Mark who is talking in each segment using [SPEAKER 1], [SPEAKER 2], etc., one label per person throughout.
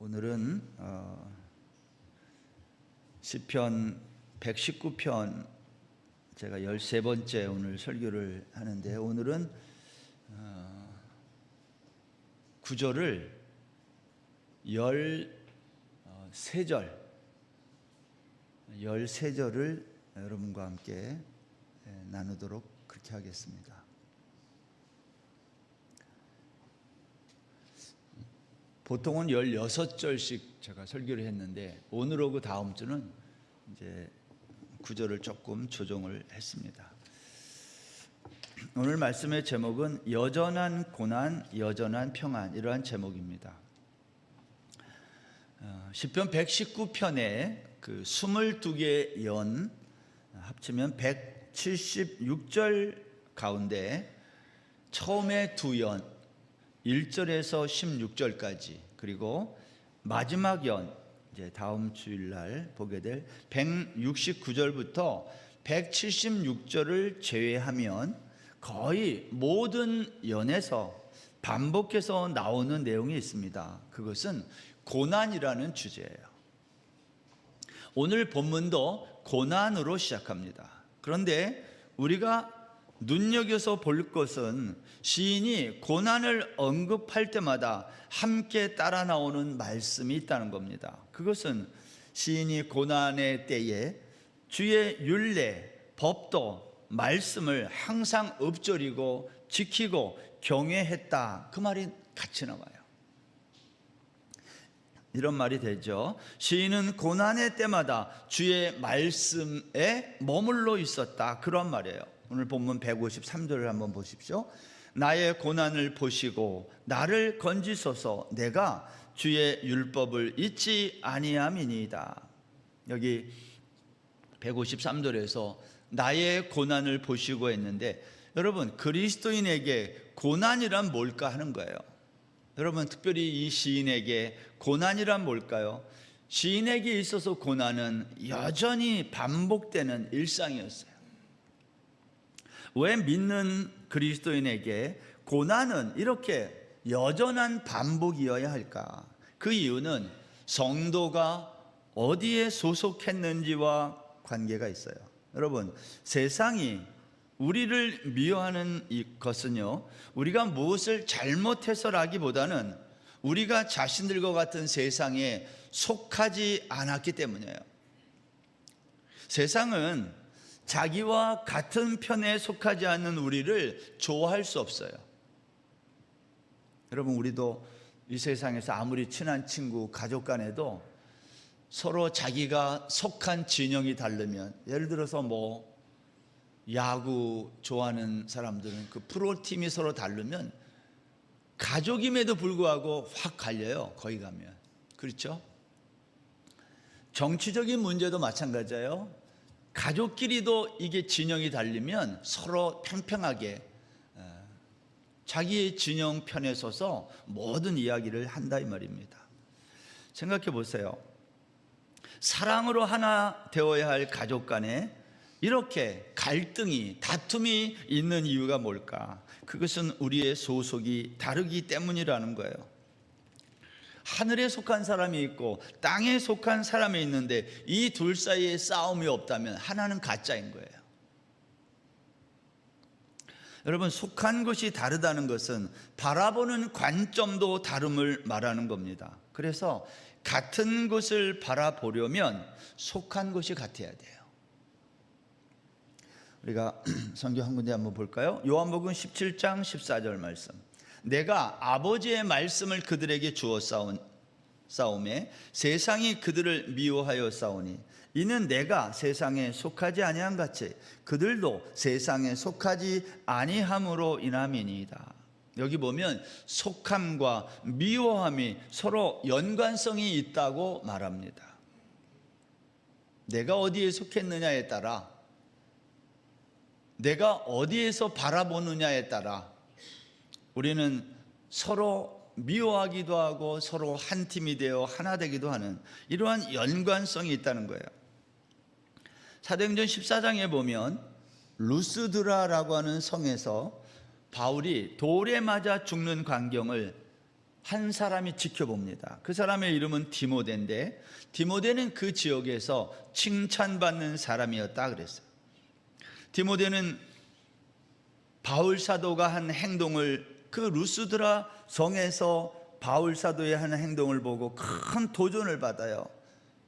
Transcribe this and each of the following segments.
[SPEAKER 1] 오늘은 시편 119편 제가 13번째 오늘 설교를 하는데, 오늘은 구절을 13절을 여러분과 함께 나누도록 그렇게 하겠습니다. 보통은 16절씩 제가 설교를 했는데, 오늘하고 다음 주는 이제 구절을 조금 조정을 했습니다. 오늘 말씀의 제목은 여전한 고난, 여전한 평안, 이러한 제목입니다. 시편 119편에 그 22개의 연 합치면 176절 가운데 처음에 두 연 1절에서 16절까지, 그리고 마지막 연 이제 다음 주일날 보게 될 169절부터 176절을 제외하면 거의 모든 연에서 반복해서 나오는 내용이 있습니다. 그것은 고난이라는 주제예요. 오늘 본문도 고난으로 시작합니다. 그런데 우리가 눈여겨서 볼 것은 시인이 고난을 언급할 때마다 함께 따라 나오는 말씀이 있다는 겁니다. 그것은 시인이 고난의 때에 주의 율례, 법도, 말씀을 항상 읊조리고 지키고 경외했다, 그 말이 같이 나와요. 이런 말이 되죠. 시인은 고난의 때마다 주의 말씀에 머물러 있었다, 그런 말이에요. 오늘 본문 153절을 한번 보십시오. 나의 고난을 보시고 나를 건지소서, 내가 주의 율법을 잊지 아니함이니이다. 여기 153절에서 나의 고난을 보시고 했는데, 여러분, 그리스도인에게 고난이란 뭘까 하는 거예요. 여러분, 특별히 이 시인에게 고난이란 뭘까요? 시인에게 있어서 고난은 여전히 반복되는 일상이었어요. 왜 믿는 그리스도인에게 고난은 이렇게 여전한 반복이어야 할까? 그 이유는 성도가 어디에 소속했는지와 관계가 있어요. 여러분, 세상이 우리를 미워하는 것은요, 우리가 무엇을 잘못해서라기보다는 우리가 자신들과 같은 세상에 속하지 않았기 때문이에요. 세상은 자기와 같은 편에 속하지 않는 우리를 좋아할 수 없어요. 여러분, 우리도 이 세상에서 아무리 친한 친구, 가족 간에도 서로 자기가 속한 진영이 다르면, 예를 들어서 야구 좋아하는 사람들은 그 프로팀이 서로 다르면 가족임에도 불구하고 확 갈려요, 거기 가면. 그렇죠? 정치적인 문제도 마찬가지예요. 가족끼리도 이게 진영이 달리면 서로 평평하게 자기의 진영 편에 서서 모든 이야기를 한다, 이 말입니다. 생각해 보세요. 사랑으로 하나 되어야 할 가족 간에 이렇게 갈등이, 다툼이 있는 이유가 뭘까? 그것은 우리의 소속이 다르기 때문이라는 거예요. 하늘에 속한 사람이 있고 땅에 속한 사람이 있는데 이 둘 사이에 싸움이 없다면 하나는 가짜인 거예요. 여러분, 속한 것이 다르다는 것은 바라보는 관점도 다름을 말하는 겁니다. 그래서 같은 것을 바라보려면 속한 것이 같아야 돼요. 우리가 성경 한 군데 한번 볼까요? 요한복음 17장 14절 말씀. 내가 아버지의 말씀을 그들에게 주어 싸움에 세상이 그들을 미워하여 싸우니 이는 내가 세상에 속하지 아니한 같이 그들도 세상에 속하지 아니함으로 인함이니이다. 여기 보면 속함과 미워함이 서로 연관성이 있다고 말합니다. 내가 어디에 속했느냐에 따라, 내가 어디에서 바라보느냐에 따라 우리는 서로 미워하기도 하고 서로 한 팀이 되어 하나 되기도 하는 이러한 연관성이 있다는 거예요. 사도행전 14장에 보면 루스드라라고 하는 성에서 바울이 돌에 맞아 죽는 광경을 한 사람이 지켜봅니다. 그 사람의 이름은 디모데인데, 디모데는 그 지역에서 칭찬받는 사람이었다 그랬어요. 디모데는 바울 사도가 한 행동을, 그 루스드라 성에서 바울 사도의 한 행동을 보고 큰 도전을 받아요.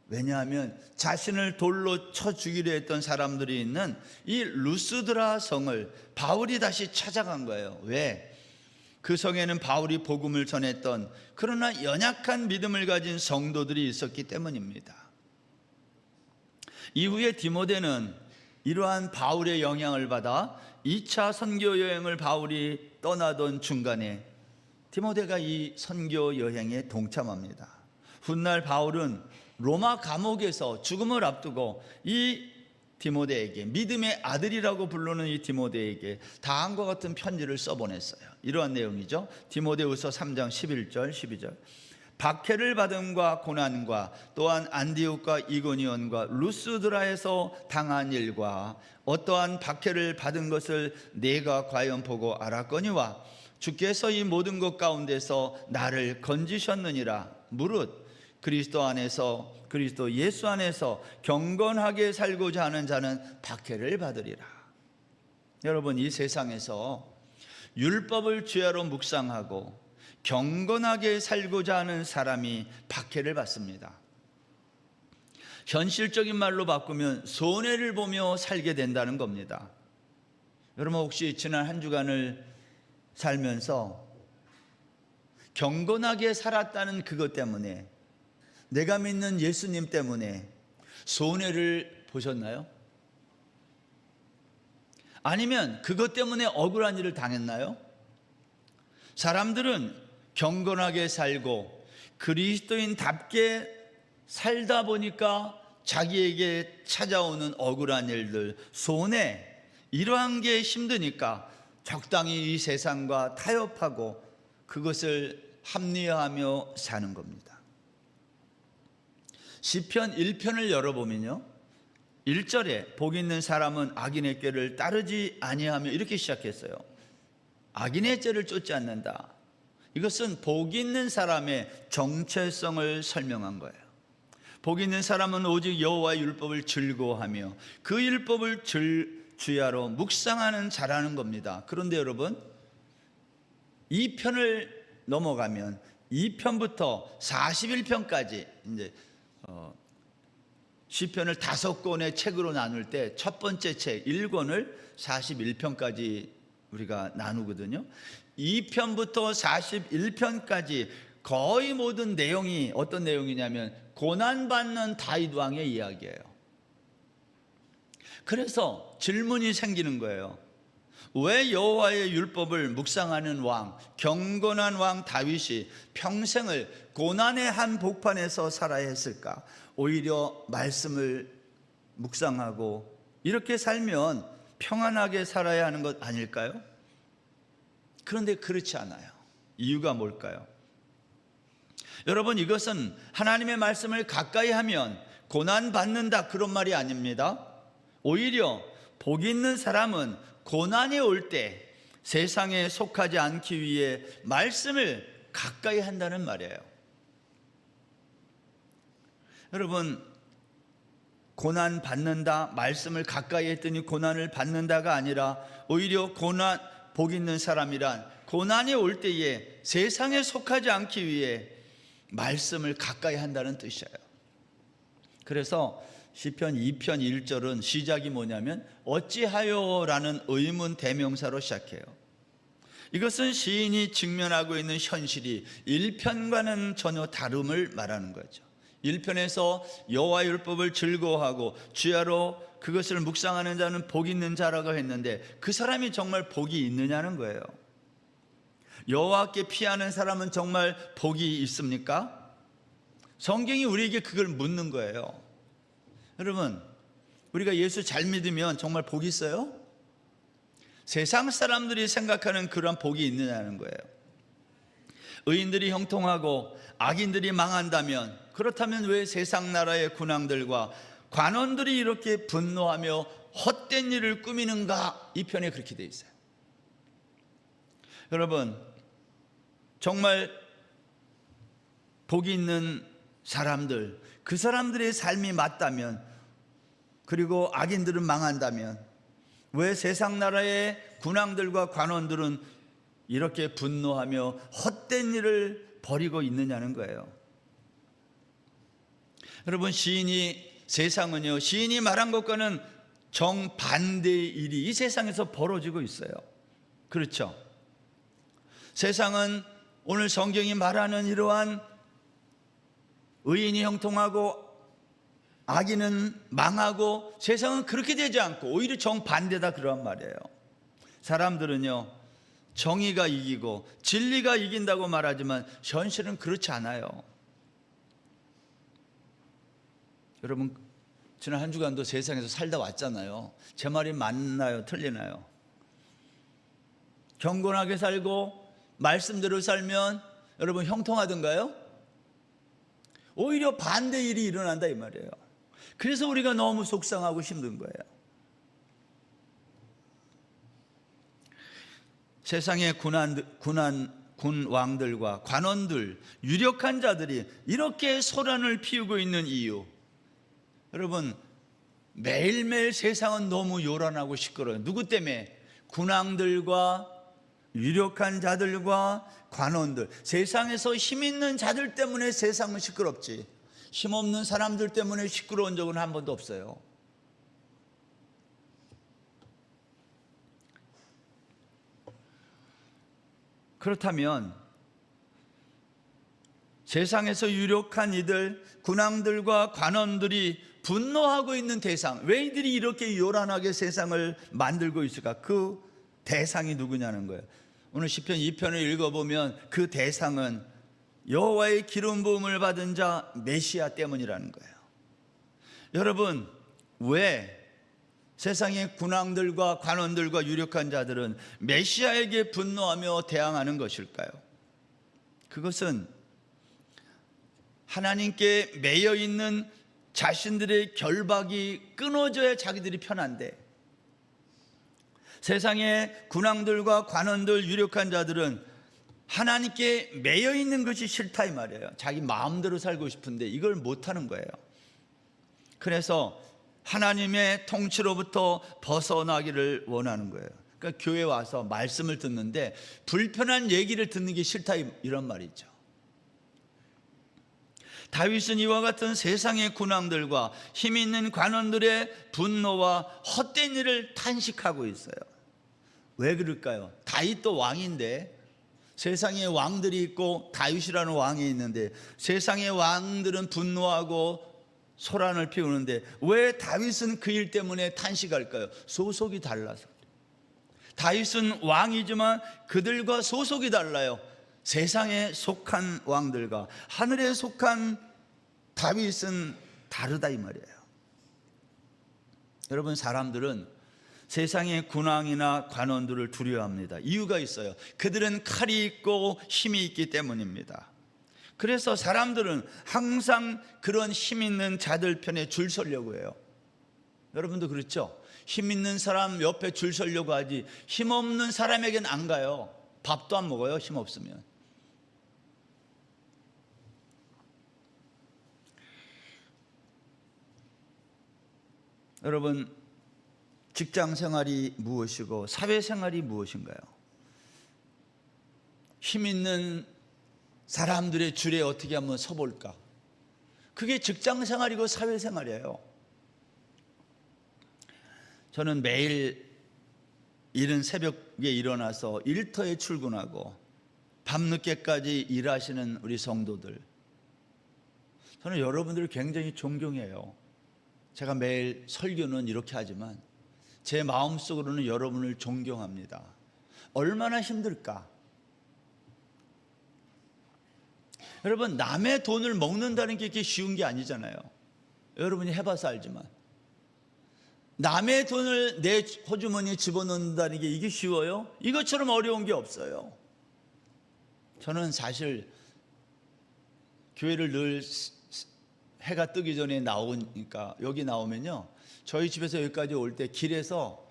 [SPEAKER 1] 왜냐하면 자신을 돌로 쳐 죽이려 했던 사람들이 있는 이 루스드라 성을 바울이 다시 찾아간 거예요. 왜? 그 성에는 바울이 복음을 전했던, 그러나 연약한 믿음을 가진 성도들이 있었기 때문입니다. 이후에 디모데는 이러한 바울의 영향을 받아 2차 선교 여행을 바울이 떠나던 중간에 디모데가 이 선교 여행에 동참합니다. 훗날 바울은 로마 감옥에서 죽음을 앞두고 이 디모데에게, 믿음의 아들이라고 부르는 이 디모데에게 다음과 같은 편지를 써보냈어요. 이러한 내용이죠. 디모데후서 3장 11절 12절. 박해를 받음과 고난과 또한 안디옥과 이고니온과 루스드라에서 당한 일과 어떠한 박해를 받은 것을 내가 과연 보고 알았거니와 주께서 이 모든 것 가운데서 나를 건지셨느니라. 무릇 그리스도 안에서, 그리스도 예수 안에서 경건하게 살고자 하는 자는 박해를 받으리라. 여러분, 이 세상에서 율법을 죄로 묵상하고 경건하게 살고자 하는 사람이 박해를 받습니다. 현실적인 말로 바꾸면 손해를 보며 살게 된다는 겁니다. 여러분, 혹시 지난 한 주간을 살면서 경건하게 살았다는 그것 때문에, 내가 믿는 예수님 때문에 손해를 보셨나요? 아니면 그것 때문에 억울한 일을 당했나요? 사람들은 경건하게 살고 그리스도인답게 살다 보니까 자기에게 찾아오는 억울한 일들, 손해, 이러한 게 힘드니까 적당히 이 세상과 타협하고 그것을 합리화하며 사는 겁니다. 시편 1편을 열어보면요, 1절에 복 있는 사람은 악인의 꾀를 따르지 아니하며 이렇게 시작했어요. 악인의 죄를 쫓지 않는다. 이것은 복 있는 사람의 정체성을 설명한 거예요. 복 있는 사람은 오직 여호와의 율법을 즐거워하며 그 율법을 주야로 묵상하는 자라는 겁니다. 그런데 여러분, 2편을 넘어가면 2편부터 41편까지 이제 시편을 5권의 책으로 나눌 때 첫 번째 책 1권을 41편까지 우리가 나누거든요. 2편부터 41편까지 거의 모든 내용이 어떤 내용이냐면 고난받는 다윗 왕의 이야기예요. 그래서 질문이 생기는 거예요. 왜 여호와의 율법을 묵상하는 왕, 경건한 왕 다윗이 평생을 고난의 한 복판에서 살아야 했을까? 오히려 말씀을 묵상하고 이렇게 살면 평안하게 살아야 하는 것 아닐까요? 그런데 그렇지 않아요. 이유가 뭘까요? 여러분, 이것은 하나님의 말씀을 가까이 하면 고난받는다, 그런 말이 아닙니다. 오히려 복 있는 사람은 고난이 올 때 세상에 속하지 않기 위해 말씀을 가까이 한다는 말이에요. 여러분, 고난 받는다, 말씀을 가까이 했더니 고난을 받는다가 아니라 오히려 복 있는 사람이란 고난이 올 때에 세상에 속하지 않기 위해 말씀을 가까이 한다는 뜻이에요. 그래서 시편 2편 1절은 시작이 뭐냐면 어찌하여 라는 의문 대명사로 시작해요. 이것은 시인이 직면하고 있는 현실이 1편과는 전혀 다름을 말하는 거죠. 1편에서 여호와의 율법을 즐거워하고 주야로 그것을 묵상하는 자는 복 있는 자라고 했는데 그 사람이 정말 복이 있느냐는 거예요. 여호와께 피하는 사람은 정말 복이 있습니까? 성경이 우리에게 그걸 묻는 거예요. 여러분, 우리가 예수 잘 믿으면 정말 복이 있어요? 세상 사람들이 생각하는 그런 복이 있느냐는 거예요. 의인들이 형통하고 악인들이 망한다면, 그렇다면 왜 세상 나라의 군왕들과 관원들이 이렇게 분노하며 헛된 일을 꾸미는가? 이 편에 그렇게 되어 있어요. 여러분, 정말 복이 있는 사람들, 그 사람들의 삶이 맞다면, 그리고 악인들은 망한다면 왜 세상 나라의 군왕들과 관원들은 이렇게 분노하며 헛된 일을 벌이고 있느냐는 거예요. 여러분, 세상은요, 시인이 말한 것과는 정반대의 일이 이 세상에서 벌어지고 있어요. 그렇죠? 세상은 오늘 성경이 말하는 이러한 의인이 형통하고 악인은 망하고, 세상은 그렇게 되지 않고 오히려 정반대다, 그러한 말이에요. 사람들은요, 정의가 이기고 진리가 이긴다고 말하지만 현실은 그렇지 않아요. 여러분, 지난 한 주간도 세상에서 살다 왔잖아요. 제 말이 맞나요? 틀리나요? 경건하게 살고 말씀대로 살면 여러분 형통하던가요? 오히려 반대 일이 일어난다, 이 말이에요. 그래서 우리가 너무 속상하고 힘든 거예요. 세상의 군왕들과 관원들, 유력한 자들이 이렇게 소란을 피우고 있는 이유, 여러분, 매일매일 세상은 너무 요란하고 시끄러워요. 누구 때문에? 군왕들과 유력한 자들과 관원들, 세상에서 힘 있는 자들 때문에 세상은 시끄럽지, 힘없는 사람들 때문에 시끄러운 적은 한 번도 없어요. 그렇다면 세상에서 유력한 이들, 군왕들과 관원들이 분노하고 있는 대상, 왜 이들이 이렇게 요란하게 세상을 만들고 있을까? 그 대상이 누구냐는 거예요. 오늘 시편 2편을 읽어보면 그 대상은 여호와의 기름 부음을 받은 자 메시아 때문이라는 거예요. 여러분, 왜 세상의 군왕들과 관원들과 유력한 자들은 메시아에게 분노하며 대항하는 것일까요? 그것은 하나님께 매여 있는 자신들의 결박이 끊어져야 자기들이 편한데, 세상의 군왕들과 관원들, 유력한 자들은 하나님께 매여 있는 것이 싫다, 이 말이에요. 자기 마음대로 살고 싶은데 이걸 못하는 거예요. 그래서 하나님의 통치로부터 벗어나기를 원하는 거예요. 그러니까 교회 와서 말씀을 듣는데 불편한 얘기를 듣는 게 싫다, 이런 말이죠. 다윗은 이와 같은 세상의 군왕들과 힘 있는 관원들의 분노와 헛된 일을 탄식하고 있어요. 왜 그럴까요? 다윗도 왕인데, 세상에 왕들이 있고 다윗이라는 왕이 있는데, 세상의 왕들은 분노하고 소란을 피우는데 왜 다윗은 그 일 때문에 탄식할까요? 소속이 달라서. 다윗은 왕이지만 그들과 소속이 달라요. 세상에 속한 왕들과 하늘에 속한 다윗은 다르다, 이 말이에요. 여러분, 사람들은 세상의 군왕이나 관원들을 두려워합니다. 이유가 있어요. 그들은 칼이 있고 힘이 있기 때문입니다. 그래서 사람들은 항상 그런 힘 있는 자들 편에 줄 서려고 해요. 여러분도 그렇죠? 힘 있는 사람 옆에 줄 서려고 하지, 힘 없는 사람에겐 안 가요. 밥도 안 먹어요, 힘 없으면. 여러분, 직장 생활이 무엇이고 사회 생활이 무엇인가요? 힘 있는 사람들의 줄에 어떻게 한번 서볼까? 그게 직장 생활이고 사회 생활이에요. 저는 매일 이른 새벽에 일어나서 일터에 출근하고 밤늦게까지 일하시는 우리 성도들, 저는 여러분들을 굉장히 존경해요. 제가 매일 설교는 이렇게 하지만 제 마음속으로는 여러분을 존경합니다. 얼마나 힘들까? 여러분, 남의 돈을 먹는다는 게 그렇게 쉬운 게 아니잖아요. 여러분이 해봐서 알지만 남의 돈을 내 호주머니에 집어넣는다는 게 이게 쉬워요? 이것처럼 어려운 게 없어요. 저는 사실 교회를 늘 해가 뜨기 전에 나오니까, 여기 나오면요, 저희 집에서 여기까지 올 때 길에서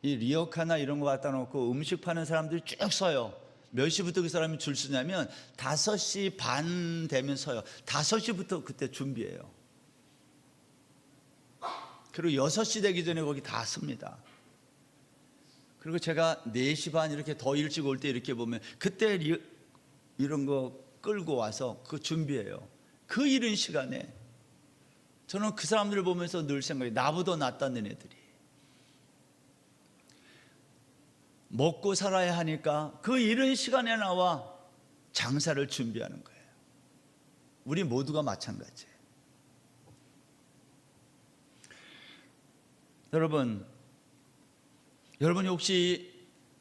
[SPEAKER 1] 이 리어카나 이런 거 갖다 놓고 음식 파는 사람들이 쭉 서요. 몇 시부터 그 사람이 줄 서냐면 5시 반 되면 서요. 5시부터 그때 준비해요. 그리고 6시 되기 전에 거기 다 섭니다. 그리고 제가 4시 반 이렇게 더 일찍 올 때 이렇게 보면 그때 이런 거 끌고 와서 그 준비해요. 그 이른 시간에 저는 그 사람들을 보면서 늘 생각해, 나보다 낫다는 애들이 먹고 살아야 하니까 그 이른 시간에 나와 장사를 준비하는 거예요. 우리 모두가 마찬가지예요. 여러분이 혹시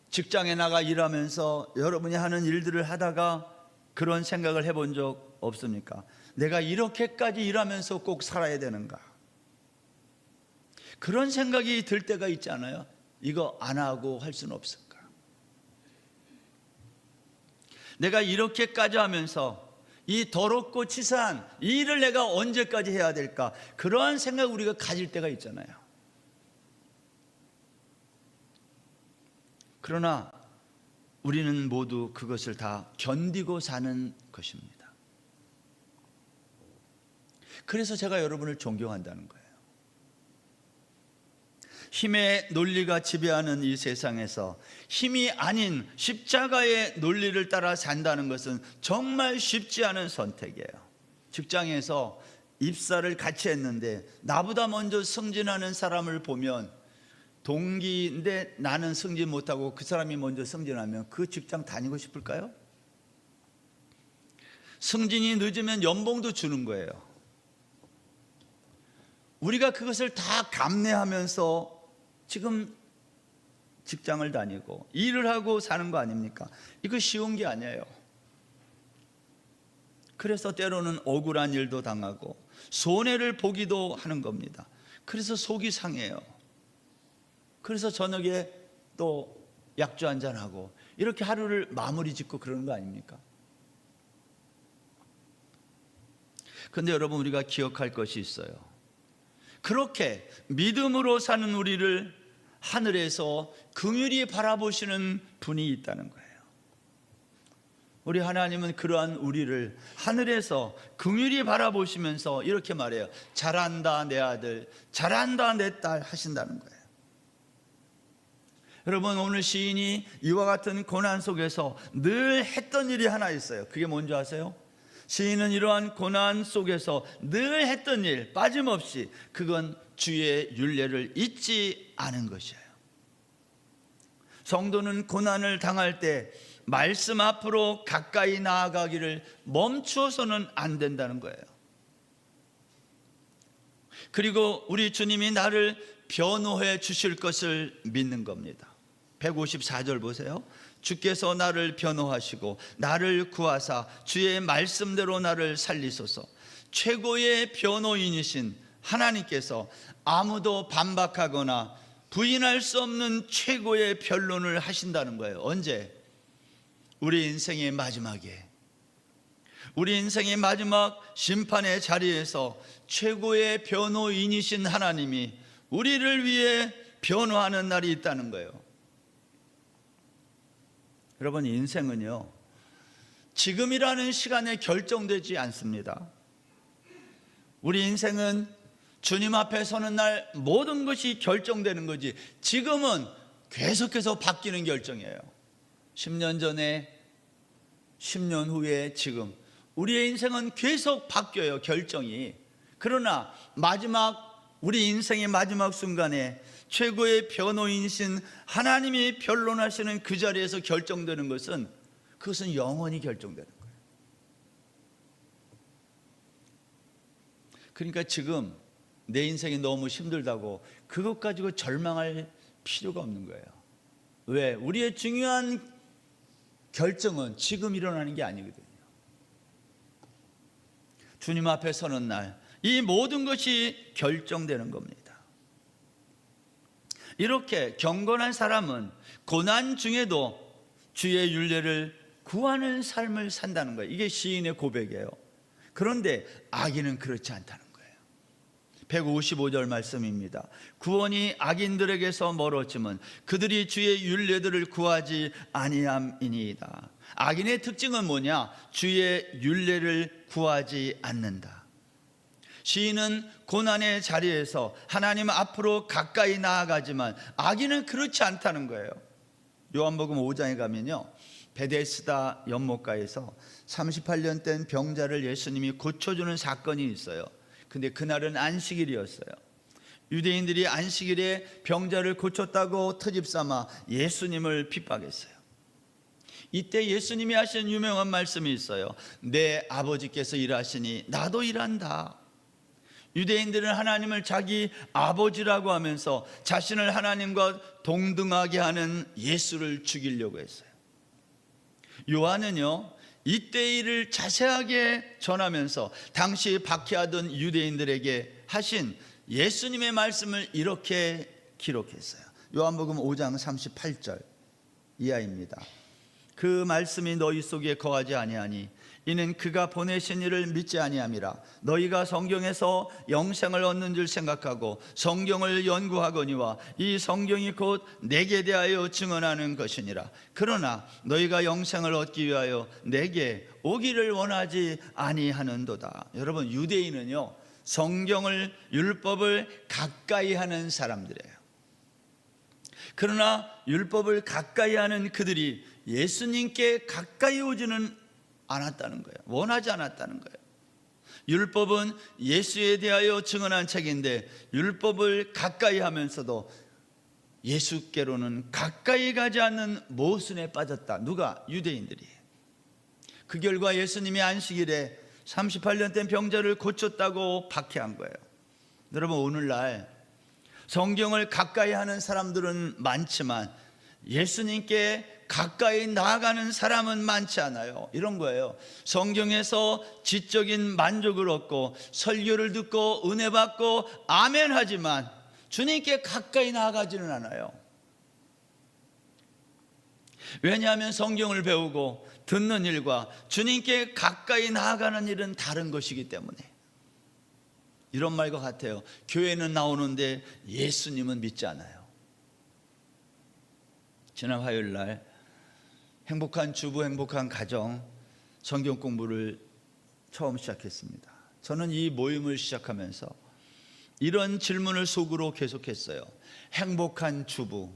[SPEAKER 1] 직장에 나가 일하면서 여러분이 하는 일들을 하다가 그런 생각을 해본 적 없습니까? 내가 이렇게까지 일하면서 꼭 살아야 되는가? 그런 생각이 들 때가 있지 않아요? 이거 안 하고 할 수는 없을까? 내가 이렇게까지 하면서 이 더럽고 치사한 이 일을 내가 언제까지 해야 될까? 그러한 생각 우리가 가질 때가 있잖아요. 그러나 우리는 모두 그것을 다 견디고 사는 것입니다. 그래서 제가 여러분을 존경한다는 거예요. 힘의 논리가 지배하는 이 세상에서 힘이 아닌 십자가의 논리를 따라 산다는 것은 정말 쉽지 않은 선택이에요. 직장에서 입사를 같이 했는데 나보다 먼저 승진하는 사람을 보면 동기인데 나는 승진 못하고 그 사람이 먼저 승진하면 그 직장 다니고 싶을까요? 승진이 늦으면 연봉도 주는 거예요. 우리가 그것을 다 감내하면서 지금 직장을 다니고 일을 하고 사는 거 아닙니까? 이거 쉬운 게 아니에요. 그래서 때로는 억울한 일도 당하고 손해를 보기도 하는 겁니다. 그래서 속이 상해요. 그래서 저녁에 또 약주 한잔하고 이렇게 하루를 마무리 짓고 그러는 거 아닙니까? 그런데 여러분, 우리가 기억할 것이 있어요. 그렇게 믿음으로 사는 우리를 하늘에서 긍휼히 바라보시는 분이 있다는 거예요. 우리 하나님은 그러한 우리를 하늘에서 긍휼히 바라보시면서 이렇게 말해요. 잘한다 내 아들, 잘한다 내 딸 하신다는 거예요. 여러분, 오늘 시인이 이와 같은 고난 속에서 늘 했던 일이 하나 있어요. 그게 뭔지 아세요? 시인은 이러한 고난 속에서 늘 했던 일 빠짐없이, 그건 주의 율례를 잊지 않은 것이에요. 성도는 고난을 당할 때 말씀 앞으로 가까이 나아가기를 멈추어서는 안 된다는 거예요. 그리고 우리 주님이 나를 변호해 주실 것을 믿는 겁니다. 154절 보세요. 주께서 나를 변호하시고 나를 구하사 주의 말씀대로 나를 살리소서. 최고의 변호인이신 하나님께서 아무도 반박하거나 부인할 수 없는 최고의 변론을 하신다는 거예요. 언제? 우리 인생의 마지막에, 우리 인생의 마지막 심판의 자리에서 최고의 변호인이신 하나님이 우리를 위해 변호하는 날이 있다는 거예요. 여러분, 인생은요, 지금이라는 시간에 결정되지 않습니다. 우리 인생은 주님 앞에 서는 날 모든 것이 결정되는 거지, 지금은 계속해서 바뀌는 결정이에요. 10년 전에, 10년 후에, 지금 우리의 인생은 계속 바뀌어요, 결정이. 그러나 우리 인생의 마지막 순간에 최고의 변호인이신 하나님이 변론하시는 그 자리에서 결정되는 것은, 그것은 영원히 결정되는 거예요. 그러니까 지금 내 인생이 너무 힘들다고 그것 가지고 절망할 필요가 없는 거예요. 왜? 우리의 중요한 결정은 지금 일어나는 게 아니거든요. 주님 앞에 서는 날 이 모든 것이 결정되는 겁니다. 이렇게 경건한 사람은 고난 중에도 주의 율례를 구하는 삶을 산다는 거예요. 이게 시인의 고백이에요. 그런데 악인은 그렇지 않다는 거예요. 155절 말씀입니다. 구원이 악인들에게서 멀어지면 그들이 주의 율례들을 구하지 아니함이니이다. 악인의 특징은 뭐냐? 주의 율례를 구하지 않는다. 시인은 고난의 자리에서 하나님 앞으로 가까이 나아가지만 악인은 그렇지 않다는 거예요. 요한복음 5장에 가면요, 베데스다 연못가에서 38년 된 병자를 예수님이 고쳐주는 사건이 있어요. 근데 그날은 안식일이었어요. 유대인들이 안식일에 병자를 고쳤다고 트집삼아 예수님을 핍박했어요. 이때 예수님이 하신 유명한 말씀이 있어요. 내 아버지께서 일하시니 나도 일한다. 유대인들은 하나님을 자기 아버지라고 하면서 자신을 하나님과 동등하게 하는 예수를 죽이려고 했어요. 요한은요, 이때 일을 자세하게 전하면서 당시 박해하던 유대인들에게 하신 예수님의 말씀을 이렇게 기록했어요. 요한복음 5장 38절 이하입니다. 그 말씀이 너희 속에 거하지 아니하니 이는 그가 보내신 이를 믿지 아니함이라. 너희가 성경에서 영생을 얻는 줄 생각하고 성경을 연구하거니와 이 성경이 곧 내게 대하여 증언하는 것이니라. 그러나 너희가 영생을 얻기 위하여 내게 오기를 원하지 아니하는도다. 여러분, 유대인은요, 성경을, 율법을 가까이 하는 사람들이에요. 그러나 율법을 가까이 하는 그들이 예수님께 가까이 오지는 않았다는 거예요. 원하지 않았다는 거예요. 율법은 예수에 대하여 증언한 책인데 율법을 가까이 하면서도 예수께로는 가까이 가지 않는 모순에 빠졌다. 누가? 유대인들이. 그 결과 예수님이 안식일에 38년 된 병자를 고쳤다고 박해한 거예요. 여러분, 오늘날 성경을 가까이 하는 사람들은 많지만 예수님께 가까이 나아가는 사람은 많지 않아요. 이런 거예요. 성경에서 지적인 만족을 얻고 설교를 듣고 은혜 받고 아멘 하지만 주님께 가까이 나아가지는 않아요. 왜냐하면 성경을 배우고 듣는 일과 주님께 가까이 나아가는 일은 다른 것이기 때문에. 이런 말과 같아요. 교회는 나오는데 예수님은 믿지 않아요. 지난 화요일 날 행복한 주부, 행복한 가정 성경 공부를 처음 시작했습니다. 저는 이 모임을 시작하면서 이런 질문을 속으로 계속했어요. 행복한 주부,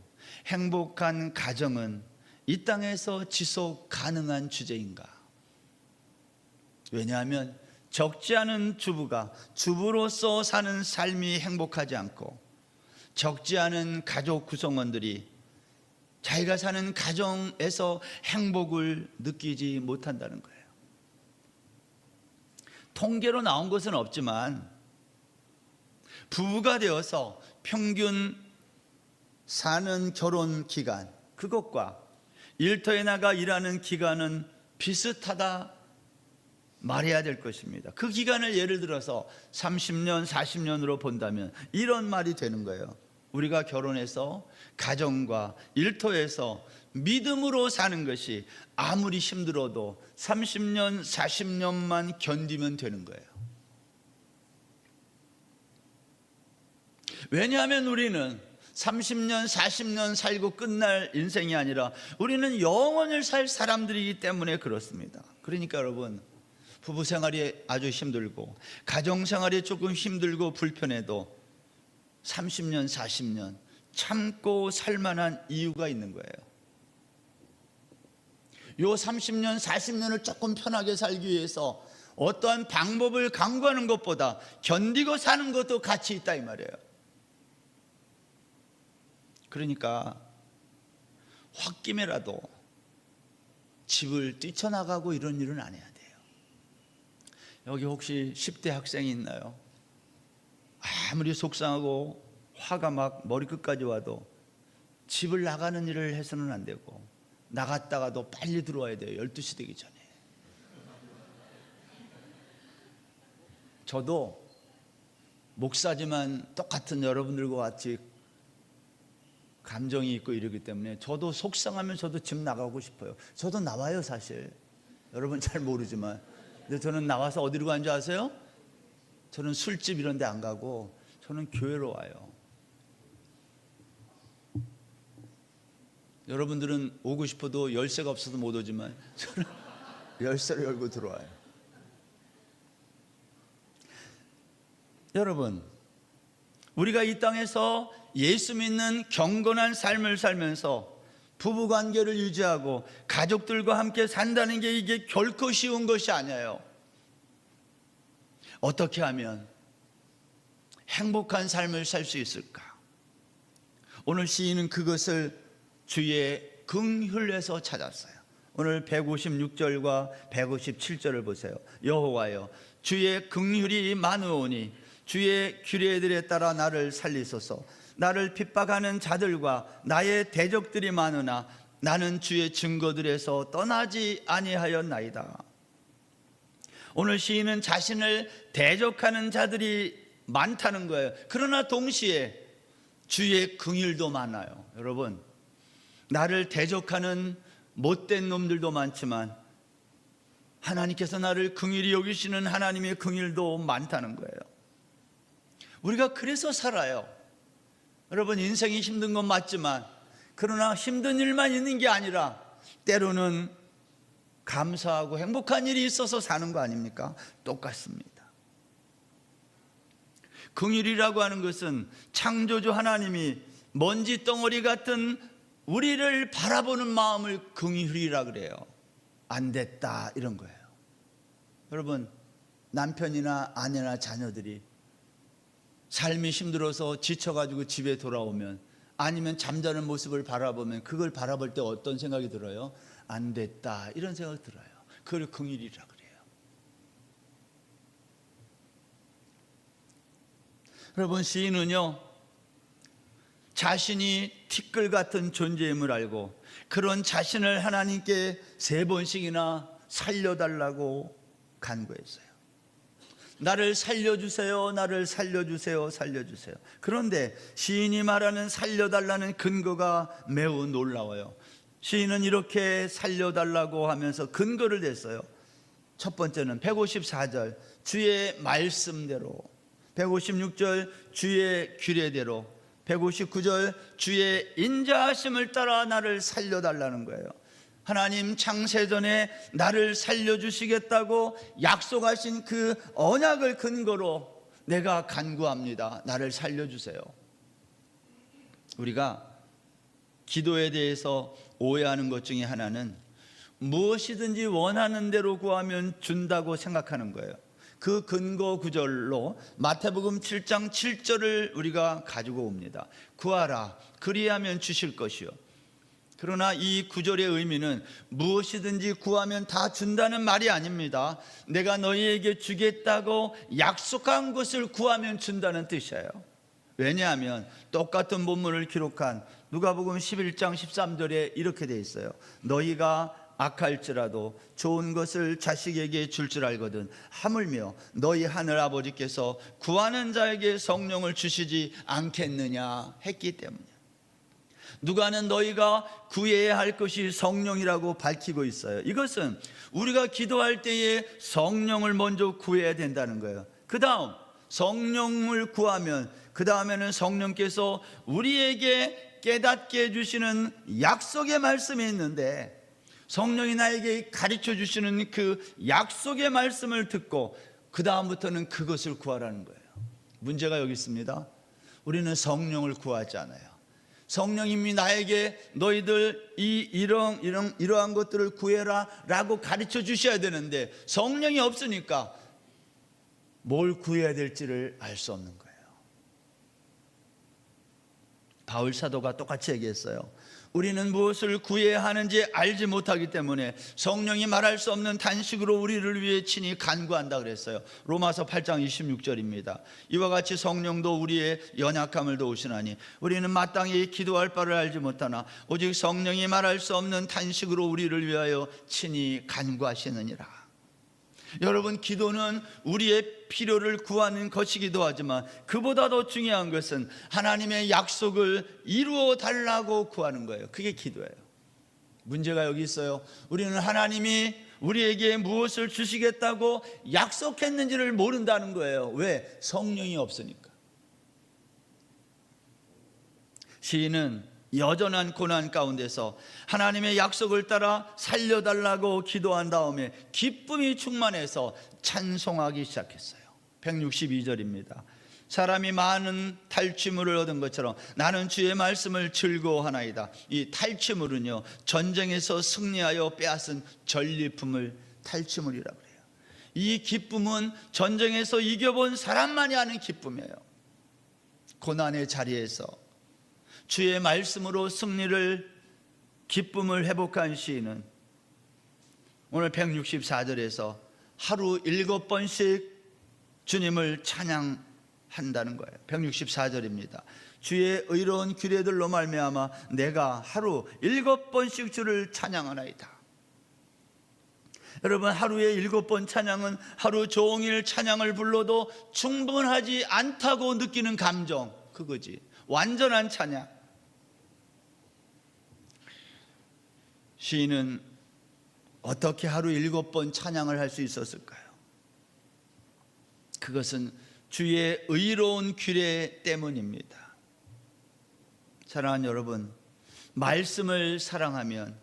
[SPEAKER 1] 행복한 가정은 이 땅에서 지속 가능한 주제인가? 왜냐하면 적지 않은 주부가 주부로서 사는 삶이 행복하지 않고 적지 않은 가족 구성원들이 자기가 사는 가정에서 행복을 느끼지 못한다는 거예요. 통계로 나온 것은 없지만 부부가 되어서 평균 사는 결혼 기간, 그것과 일터에 나가 일하는 기간은 비슷하다 말해야 될 것입니다. 그 기간을 예를 들어서 30년, 40년으로 본다면 이런 말이 되는 거예요. 우리가 결혼해서 가정과 일터에서 믿음으로 사는 것이 아무리 힘들어도 30년, 40년만 견디면 되는 거예요. 왜냐하면 우리는 30년, 40년 살고 끝날 인생이 아니라 우리는 영원을 살 사람들이기 때문에 그렇습니다. 그러니까 여러분, 부부 생활이 아주 힘들고 가정 생활이 조금 힘들고 불편해도 30년, 40년 참고 살만한 이유가 있는 거예요. 요 30년, 40년을 조금 편하게 살기 위해서 어떠한 방법을 강구하는 것보다 견디고 사는 것도 가치 있다 이 말이에요. 그러니까 홧김에라도 집을 뛰쳐나가고 이런 일은 안 해야 돼요. 여기 혹시 10대 학생이 있나요? 아무리 속상하고 화가 막 머리끝까지 와도 집을 나가는 일을 해서는 안 되고 나갔다가도 빨리 들어와야 돼요. 12시 되기 전에. 저도 목사지만 똑같은 여러분들과 같이 감정이 있고 이러기 때문에 저도 속상하면 저도 집 나가고 싶어요. 저도 나와요 사실. 여러분 잘 모르지만. 근데 저는 나와서 어디로 가는 줄 아세요? 저는 술집 이런 데 안 가고 저는 교회로 와요. 여러분들은 오고 싶어도 열쇠가 없어서 못 오지만 저는 열쇠를 열고 들어와요. 여러분, 우리가 이 땅에서 예수 믿는 경건한 삶을 살면서 부부관계를 유지하고 가족들과 함께 산다는 게 이게 결코 쉬운 것이 아니에요. 어떻게 하면 행복한 삶을 살 수 있을까? 오늘 시인은 그것을 주의 긍휼에서 찾았어요. 오늘 156절과 157절을 보세요. 여호와여, 주의 긍휼이 많으오니 주의 규례들에 따라 나를 살리소서. 나를 핍박하는 자들과 나의 대적들이 많으나 나는 주의 증거들에서 떠나지 아니하였나이다. 오늘 시인은 자신을 대적하는 자들이 많다는 거예요. 그러나 동시에 주의 긍휼도 많아요. 여러분, 나를 대적하는 못된 놈들도 많지만 하나님께서 나를 긍휼히 여기시는 하나님의 긍휼도 많다는 거예요. 우리가 그래서 살아요. 여러분, 인생이 힘든 건 맞지만 그러나 힘든 일만 있는 게 아니라 때로는 감사하고 행복한 일이 있어서 사는 거 아닙니까? 똑같습니다. 긍휼이라고 하는 것은 창조주 하나님이 먼지 덩어리 같은 우리를 바라보는 마음을 긍휼이라 그래요. 안 됐다 이런 거예요. 여러분, 남편이나 아내나 자녀들이 삶이 힘들어서 지쳐가지고 집에 돌아오면, 아니면 잠자는 모습을 바라보면 그걸 바라볼 때 어떤 생각이 들어요? 안 됐다 이런 생각이 들어요. 그걸 긍휼이라 그래요. 여러분, 시인은요, 자신이 티끌 같은 존재임을 알고 그런 자신을 하나님께 3번씩이나 살려달라고 간구했어요. 나를 살려주세요, 나를 살려주세요, 살려주세요. 그런데 시인이 말하는 살려달라는 근거가 매우 놀라워요. 시인은 이렇게 살려달라고 하면서 근거를 댔어요. 첫 번째는 154절 주의 말씀대로, 156절 주의 규례대로, 159절 주의 인자하심을 따라 나를 살려달라는 거예요. 하나님 창세전에 나를 살려주시겠다고 약속하신 그 언약을 근거로 내가 간구합니다. 나를 살려주세요. 우리가 기도에 대해서 오해하는 것 중에 하나는 무엇이든지 원하는 대로 구하면 준다고 생각하는 거예요. 그 근거 구절로 마태복음 7장 7절을 우리가 가지고 옵니다. 구하라 그리하면 주실 것이요. 그러나 이 구절의 의미는 무엇이든지 구하면 다 준다는 말이 아닙니다. 내가 너희에게 주겠다고 약속한 것을 구하면 준다는 뜻이에요. 왜냐하면 똑같은 본문을 기록한 누가복음 11장 13절에 이렇게 돼 있어요. 너희가 악할지라도 좋은 것을 자식에게 줄 줄 알거든 하물며 너희 하늘 아버지께서 구하는 자에게 성령을 주시지 않겠느냐 했기 때문이야. 누가는 너희가 구해야 할 것이 성령이라고 밝히고 있어요. 이것은 우리가 기도할 때에 성령을 먼저 구해야 된다는 거예요. 그 다음 성령을 구하면 그 다음에는 성령께서 우리에게 깨닫게 해주시는 약속의 말씀이 있는데, 성령이 나에게 가르쳐 주시는 그 약속의 말씀을 듣고 그 다음부터는 그것을 구하라는 거예요. 문제가 여기 있습니다. 우리는 성령을 구하지 않아요. 성령님이 나에게 너희들 이러한 것들을 구해라 라고 가르쳐 주셔야 되는데 성령이 없으니까 뭘 구해야 될지를 알 수 없는 거예요. 바울 사도가 똑같이 얘기했어요. 우리는 무엇을 구해야 하는지 알지 못하기 때문에 성령이 말할 수 없는 단식으로 우리를 위해 친히 간구한다 그랬어요. 로마서 8장 26절입니다. 이와 같이 성령도 우리의 연약함을 도우시나니 우리는 마땅히 기도할 바를 알지 못하나 오직 성령이 말할 수 없는 단식으로 우리를 위하여 친히 간구하시느니라. 여러분, 기도는 우리의 필요를 구하는 것이기도 하지만 그보다 더 중요한 것은 하나님의 약속을 이루어 달라고 구하는 거예요. 그게 기도예요. 문제가 여기 있어요. 우리는 하나님이 우리에게 무엇을 주시겠다고 약속했는지를 모른다는 거예요. 왜? 성령이 없으니까. 시인은 여전한 고난 가운데서 하나님의 약속을 따라 살려달라고 기도한 다음에 기쁨이 충만해서 찬송하기 시작했어요. 162절입니다. 사람이 많은 탈취물을 얻은 것처럼 나는 주의 말씀을 즐거워하나이다. 이 탈취물은요, 전쟁에서 승리하여 빼앗은 전리품을 탈취물이라고 해요. 이 기쁨은 전쟁에서 이겨본 사람만이 아는 기쁨이에요. 고난의 자리에서 주의 말씀으로 승리를, 기쁨을 회복한 시인은 오늘 164절에서 하루 7번씩 주님을 찬양한다는 거예요. 164절입니다. 주의 의로운 규례들로 말미암아 내가 하루 7번씩 주를 찬양하나이다. 여러분, 하루에 7번 찬양은 하루 종일 찬양을 불러도 충분하지 않다고 느끼는 감정, 그거지. 완전한 찬양. 시인은 어떻게 하루 7번 찬양을 할 수 있었을까요? 그것은 주의 의로운 규례 때문입니다. 사랑하는 여러분, 말씀을 사랑하면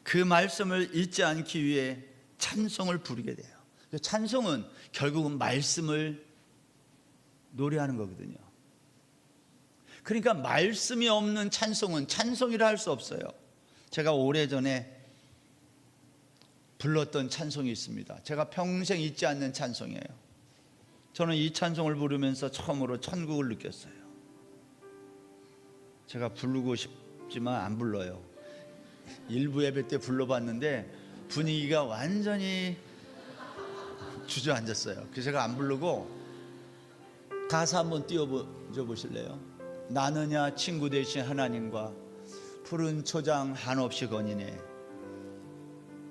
[SPEAKER 1] 그 말씀을 잊지 않기 위해 찬송을 부르게 돼요. 찬송은 결국은 말씀을 노래하는 거거든요. 그러니까 말씀이 없는 찬송은 찬송이라 할 수 없어요. 제가 오래전에 불렀던 찬송이 있습니다. 제가 평생 잊지 않는 찬송이에요. 저는 이 찬송을 부르면서 처음으로 천국을 느꼈어요. 제가 부르고 싶지만 안 불러요. 일부 예배 때 불러봤는데 분위기가 완전히 주저앉았어요. 그래서 제가 안 부르고 가사 한번 띄워줘 보실래요? 나느냐 친구 되신 하나님과 푸른 초장 한없이 거니네.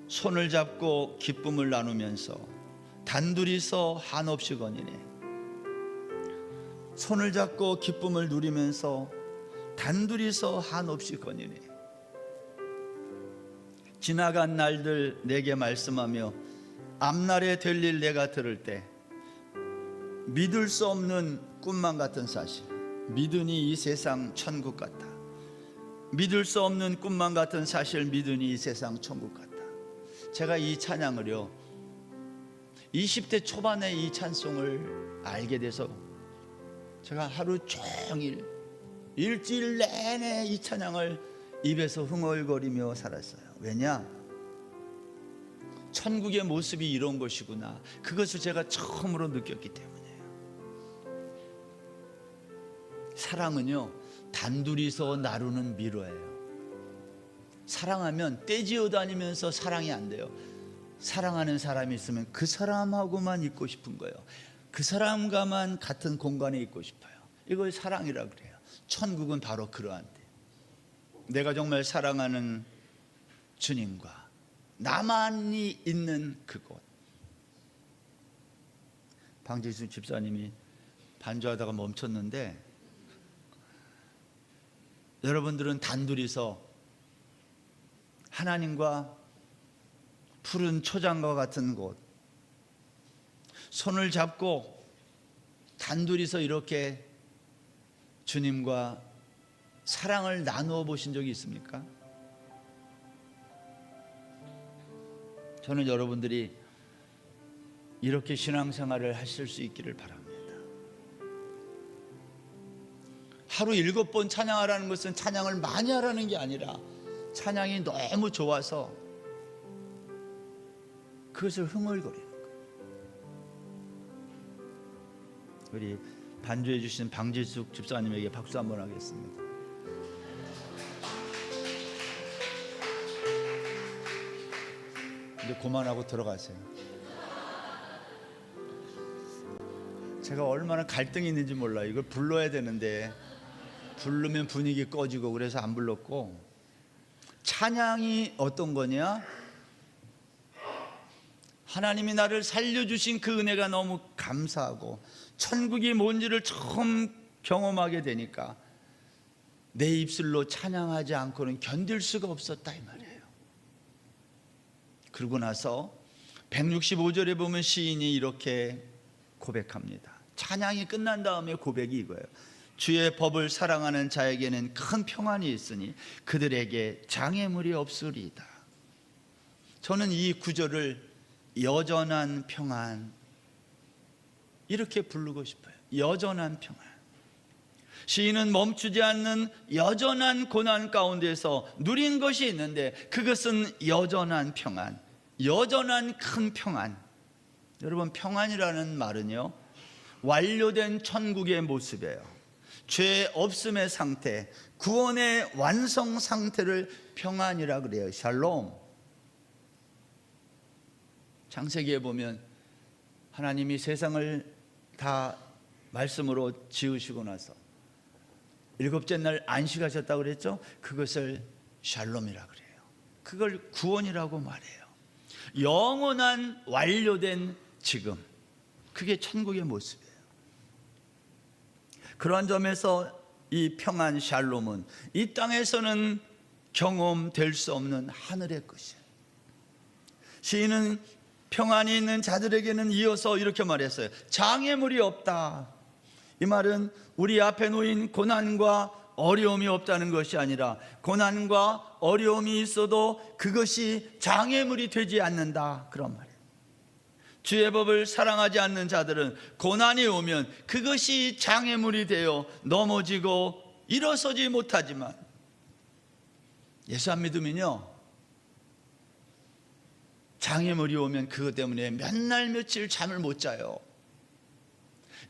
[SPEAKER 1] 손을 잡고 기쁨을 나누면서 단둘이서 한없이 거니네. 손을 잡고 기쁨을 누리면서 단둘이서 한없이 거니네. 지나간 날들 내게 말씀하며 앞날에 될 일 내가 들을 때 믿을 수 없는 꿈만 같은 사실, 믿으니 이 세상 천국 같다. 믿을 수 없는 꿈만 같은 사실, 믿으니 이 세상 천국 같다. 제가 이 찬양을요, 20대 초반에 이 찬송을 알게 돼서 제가 하루 종일 일주일 내내 이 찬양을 입에서 흥얼거리며 살았어요. 왜냐? 천국의 모습이 이런 것이구나, 그것을 제가 처음으로 느꼈기 때문이에요. 사랑은요, 단둘이서 나누는 미로예요. 사랑하면 떼지어 다니면서 사랑이 안 돼요. 사랑하는 사람이 있으면 그 사람하고만 있고 싶은 거예요. 그 사람과만 같은 공간에 있고 싶어요. 이걸 사랑이라고 그래요. 천국은 바로 그러한 데, 내가 정말 사랑하는 주님과 나만이 있는 그곳. 방지수 집사님이 반주하다가 멈췄는데, 여러분들은 단둘이서 하나님과 푸른 초장과 같은 곳, 손을 잡고 단둘이서 이렇게 주님과 사랑을 나누어 보신 적이 있습니까? 저는 여러분들이 이렇게 신앙생활을 하실 수 있기를 바랍니다. 하루 7번 찬양하라는 것은 찬양을 많이 하라는 게 아니라 찬양이 너무 좋아서 그것을 흥얼거리는 거예요. 우리 반주해 주신 방지숙 집사님에게 박수 한번 하겠습니다. 이제 그만하고 들어가세요. 제가 얼마나 갈등이 있는지 몰라요. 이걸 불러야 되는데 부르면 분위기 꺼지고 그래서 안 불렀고, 찬양이 어떤 거냐? 하나님이 나를 살려주신 그 은혜가 너무 감사하고 천국이 뭔지를 처음 경험하게 되니까 내 입술로 찬양하지 않고는 견딜 수가 없었다, 이 말이에요. 그러고 나서 165절에 보면 시인이 이렇게 고백합니다. 찬양이 끝난 다음에 고백이 이거예요. 주의 법을 사랑하는 자에게는 큰 평안이 있으니 그들에게 장애물이 없으리이다. 저는 이 구절을 여전한 평안 이렇게 부르고 싶어요. 여전한 평안. 시인은 멈추지 않는 여전한 고난 가운데서 누린 것이 있는데 그것은 여전한 평안, 여전한 큰 평안. 여러분, 평안이라는 말은요, 완료된 천국의 모습이에요. 죄 없음의 상태, 구원의 완성 상태를 평안이라 그래요. 샬롬. 창세기에 보면 하나님이 세상을 다 말씀으로 지으시고 나서 일곱째 날 안식하셨다고 그랬죠? 그것을 샬롬이라 그래요. 그걸 구원이라고 말해요. 영원한 완료된 지금, 그게 천국의 모습이에요. 그러한 점에서 이 평안 샬롬은 이 땅에서는 경험될 수 없는 하늘의 것이에요. 시인은 평안이 있는 자들에게는 이어서 이렇게 말했어요. 장애물이 없다. 이 말은 우리 앞에 놓인 고난과 어려움이 없다는 것이 아니라 고난과 어려움이 있어도 그것이 장애물이 되지 않는다, 그런 말이에요. 주의 법을 사랑하지 않는 자들은 고난이 오면 그것이 장애물이 되어 넘어지고 일어서지 못하지만, 예수 안 믿으면요, 장애물이 오면 그것 때문에 몇 날 며칠 잠을 못 자요.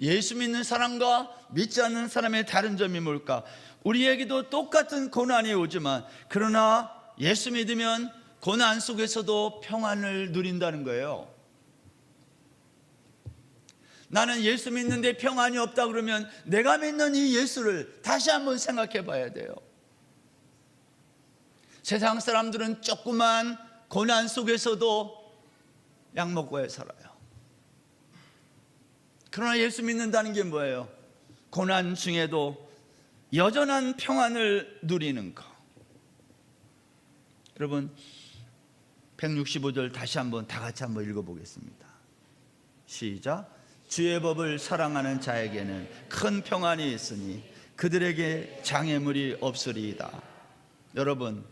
[SPEAKER 1] 예수 믿는 사람과 믿지 않는 사람의 다른 점이 뭘까? 우리에게도 똑같은 고난이 오지만, 그러나 예수 믿으면 고난 속에서도 평안을 누린다는 거예요. 나는 예수 믿는데 평안이 없다 그러면 내가 믿는 이 예수를 다시 한번 생각해 봐야 돼요. 세상 사람들은 조그만 고난 속에서도 약 먹고 살아요. 그러나 예수 믿는다는 게 뭐예요? 고난 중에도 여전한 평안을 누리는 것. 여러분, 165절 다시 한번 다 같이 한번 읽어보겠습니다. 시작. 주의 법을 사랑하는 자에게는 큰 평안이 있으니 그들에게 장애물이 없으리이다. 여러분,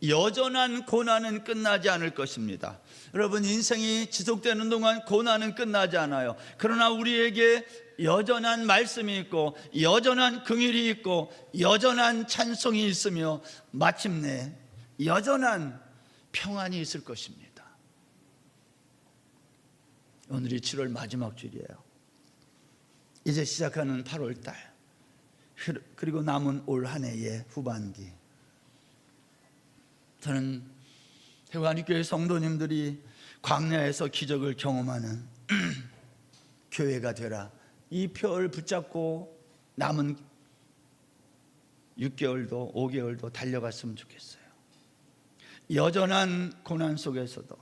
[SPEAKER 1] 여전한 고난은 끝나지 않을 것입니다. 여러분, 인생이 지속되는 동안 고난은 끝나지 않아요. 그러나 우리에게 여전한 말씀이 있고 여전한 긍휼이 있고 여전한 찬송이 있으며 마침내 여전한 평안이 있을 것입니다. 오늘이 7월 마지막 주일이에요. 이제 시작하는 8월달, 그리고 남은 올 한 해의 후반기, 저는 해관이교회 성도님들이 광야에서 기적을 경험하는 교회가 되라, 이 표를 붙잡고 남은 6개월도 5개월도 달려갔으면 좋겠어요. 여전한 고난 속에서도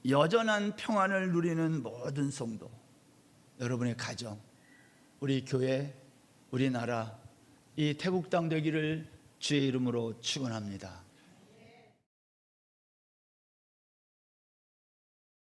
[SPEAKER 1] 여전한 평안을 누리는 모든 성도, 여러분의 가정, 우리 교회, 우리나라, 이 태국 땅 되기를 주의 이름으로 축원합니다.